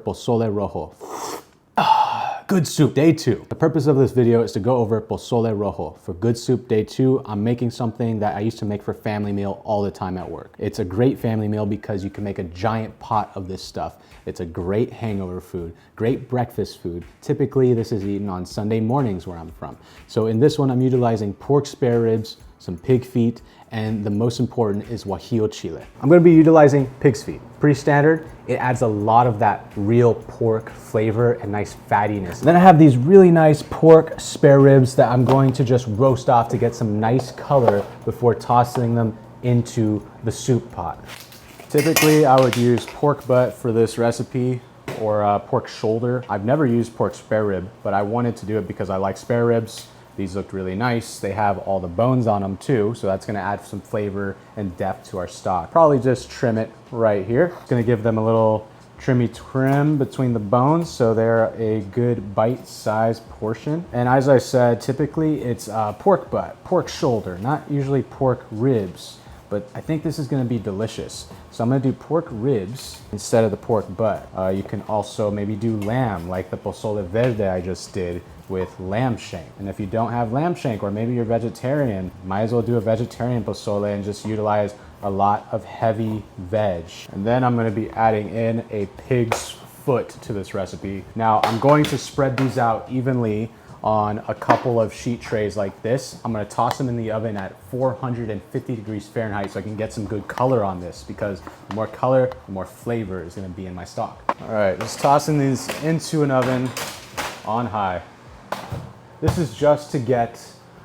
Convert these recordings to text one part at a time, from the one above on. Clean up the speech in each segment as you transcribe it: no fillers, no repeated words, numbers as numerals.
Pozole Rojo. Good soup, day 2. The purpose of this video is to go over Pozole Rojo. For good soup, day 2, I'm making something that I used to make for family meal all the time at work. It's a great family meal because you can make a giant pot of this stuff. It's a great hangover food, great breakfast food. Typically, this is eaten on Sunday mornings where I'm from. So in this one, I'm utilizing pork spare ribs, some pig feet, and the most important is guajillo chile. I'm gonna be utilizing pig's feet. Pretty standard. It adds a lot of that real pork flavor and nice fattiness. Then I have these really nice pork spare ribs that I'm going to just roast off to get some nice color before tossing them into the soup pot. Typically, I would use pork butt for this recipe or pork shoulder. I've never used pork spare rib, but I wanted to do it because I like spare ribs. These looked really nice. They have all the bones on them too, so that's gonna add some flavor and depth to our stock. Probably just trim it right here. It's gonna give them a little trimmy trim between the bones so they're a good bite-sized portion. And as I said, typically it's pork butt, pork shoulder, not usually pork ribs, but I think this is gonna be delicious. So I'm gonna do pork ribs instead of the pork butt. You can also maybe do lamb like the pozole verde I just did with lamb shank. And if you don't have lamb shank, or maybe you're vegetarian, might as well do a vegetarian pozole and just utilize a lot of heavy veg. And then I'm gonna be adding in a pig's foot to this recipe. Now I'm going to spread these out evenly on a couple of sheet trays like this. I'm gonna toss them in the oven at 450 degrees Fahrenheit so I can get some good color on this, because the more color, the more flavor is gonna be in my stock. All right, just tossing these into an oven on high. This is just to get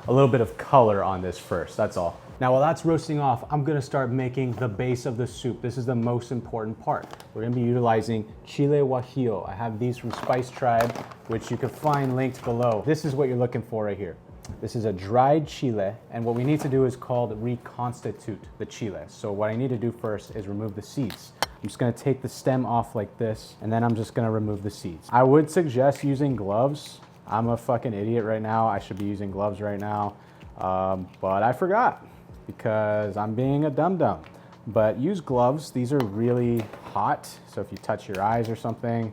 a little bit of color on this first, that's all. Now while that's roasting off, I'm gonna start making the base of the soup. This is the most important part. We're gonna be utilizing chile guajillo. I have these from Spice Tribe, which you can find linked below. This is what you're looking for right here. This is a dried chile, and what we need to do is called reconstitute the chile. So what I need to do first is remove the seeds. I'm just gonna take the stem off like this, and then I'm just gonna remove the seeds. I would suggest using gloves. I'm a fucking idiot right now. I should be using gloves right now, but I forgot because I'm being a dum-dum. But use gloves. These are really hot, so if you touch your eyes or something,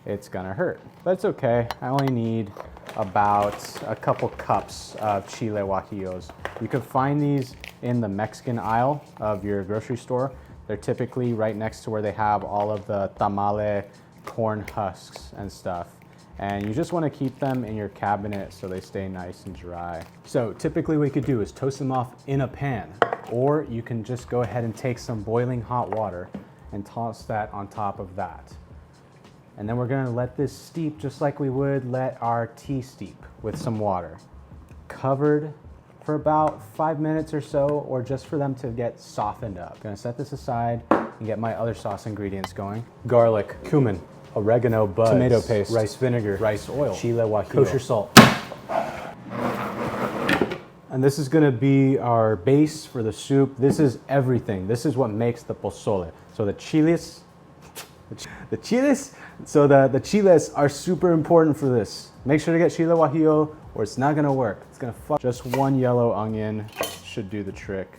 it's gonna hurt. But it's okay. I only need about a couple cups of chile guajillos. You can find these in the Mexican aisle of your grocery store. They're typically right next to where they have all of the tamale corn husks and stuff. And you just want to keep them in your cabinet so they stay nice and dry. So typically what you could do is toast them off in a pan, or you can just go ahead and take some boiling hot water and toss that on top of that. And then we're gonna let this steep just like we would let our tea steep with some water. Covered for about 5 minutes or so, or just for them to get softened up. Gonna set this aside and get my other sauce ingredients going. Garlic, cumin, oregano buds, tomato paste, rice vinegar, rice oil, chile guajillo, kosher salt. And this is gonna be our base for the soup. This is everything. This is what makes the pozole. So the chiles are super important for this. Make sure to get chile guajillo or it's not gonna work. It's gonna fuck. Just one yellow onion should do the trick.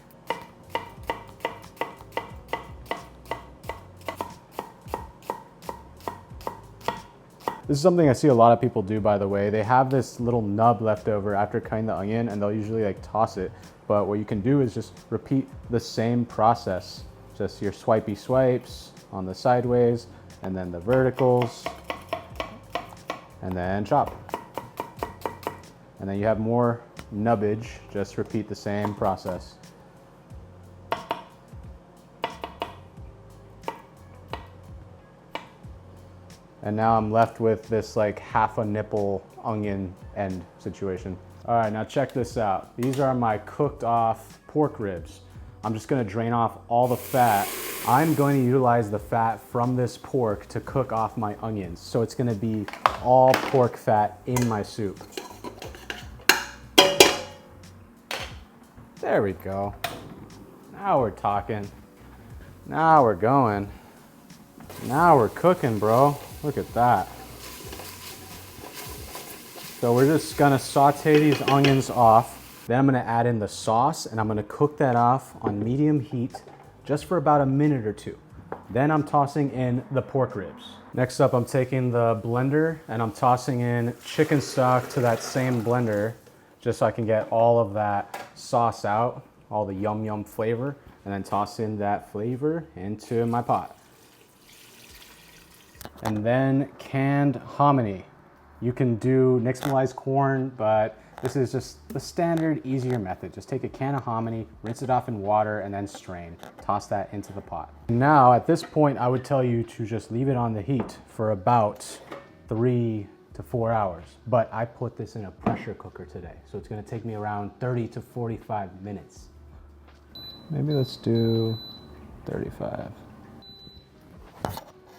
This is something I see a lot of people do, by the way. They have this little nub left over after cutting the onion, and they'll usually like toss it. But what you can do is just repeat the same process. Just your swipey swipes on the sideways, and then the verticals, and then chop. And then you have more nubbage. Just repeat the same process. And now I'm left with this like half a nipple onion end situation. All right, now check this out. These are my cooked off pork ribs. I'm just gonna drain off all the fat. I'm going to utilize the fat from this pork to cook off my onions. So it's gonna be all pork fat in my soup. There we go. Now we're talking. Now we're going. Now we're cooking, bro. Look at that. So we're just gonna saute these onions off. Then I'm gonna add in the sauce and I'm gonna cook that off on medium heat just for about a minute or two. Then I'm tossing in the pork ribs. Next up, I'm taking the blender and I'm tossing in chicken stock to that same blender just so I can get all of that sauce out, all the yum yum flavor, and then toss in that flavor into my pot. And then canned hominy. You can do nixtamalized corn, but this is just the standard, easier method. Just take a can of hominy, rinse it off in water, and then strain. Toss that into the pot. Now, at this point, I would tell you to just leave it on the heat for about 3 to 4 hours. But I put this in a pressure cooker today, so it's gonna take me around 30 to 45 minutes. Maybe let's do 35.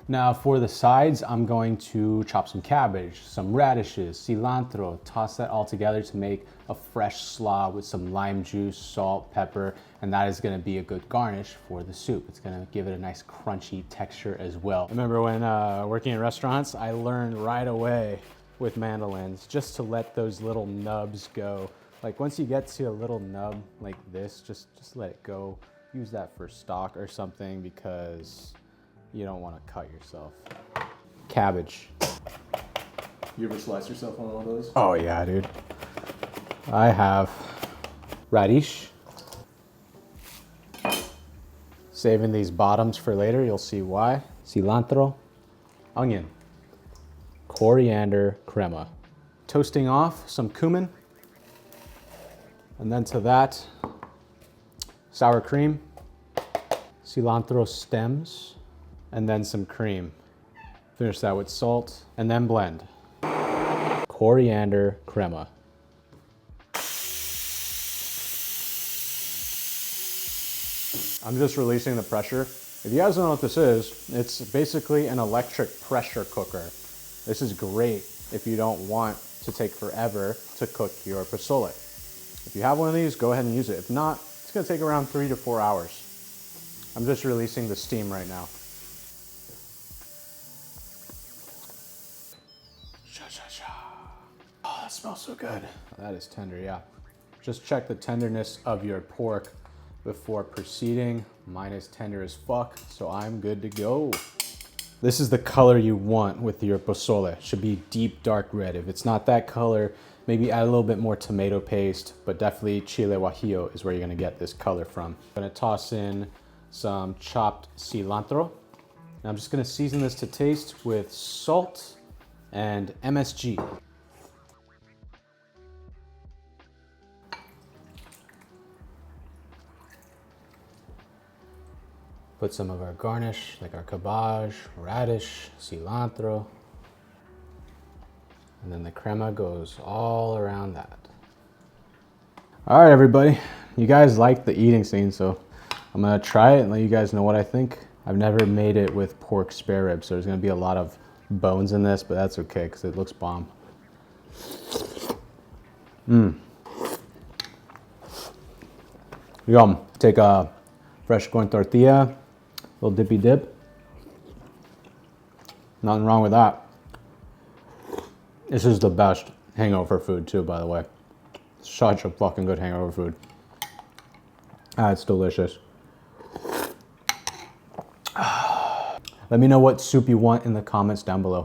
Now for the sides, I'm going to chop some cabbage, some radishes, cilantro, toss that all together to make a fresh slaw with some lime juice, salt, pepper, and that is gonna be a good garnish for the soup. It's gonna give it a nice crunchy texture as well. I remember when working in restaurants, I learned right away with mandolins just to let those little nubs go. Like once you get to a little nub like this, just let it go. Use that for stock or something because you don't want to cut yourself. Cabbage. You ever slice yourself on one of those? Oh yeah, dude. I have. Radish. Saving these bottoms for later, you'll see why. Cilantro. Onion. Coriander crema. Toasting off some cumin. And then to that, sour cream. Cilantro stems. And then some cream. Finish that with salt and then blend. Coriander crema. I'm just releasing the pressure. If you guys don't know what this is, it's basically an electric pressure cooker. This is great if you don't want to take forever to cook your pozole. If you have one of these, go ahead and use it. If not, it's gonna take around 3 to 4 hours. I'm just releasing the steam right now. Oh, that smells so good. That is tender, yeah. Just check the tenderness of your pork before proceeding. Mine is tender as fuck, so I'm good to go. This is the color you want with your pozole. It should be deep dark red. If it's not that color, maybe add a little bit more tomato paste, but definitely chile guajillo is where you're gonna get this color from. I'm gonna toss in some chopped cilantro. And I'm just gonna season this to taste with salt and MSG. Put some of our garnish, like our cabbage, radish, cilantro. And then the crema goes all around that. All right, everybody. You guys like the eating scene, so I'm gonna try it and let you guys know what I think. I've never made it with pork spare ribs, so there's gonna be a lot of bones in this, but that's okay, because it looks bomb. Yum. Take a fresh corn tortilla, little dippy dip. Nothing wrong with that. This is the best hangover food too, by the way. Such a fucking good hangover food. Ah, it's delicious. Let me know what soup you want in the comments down below.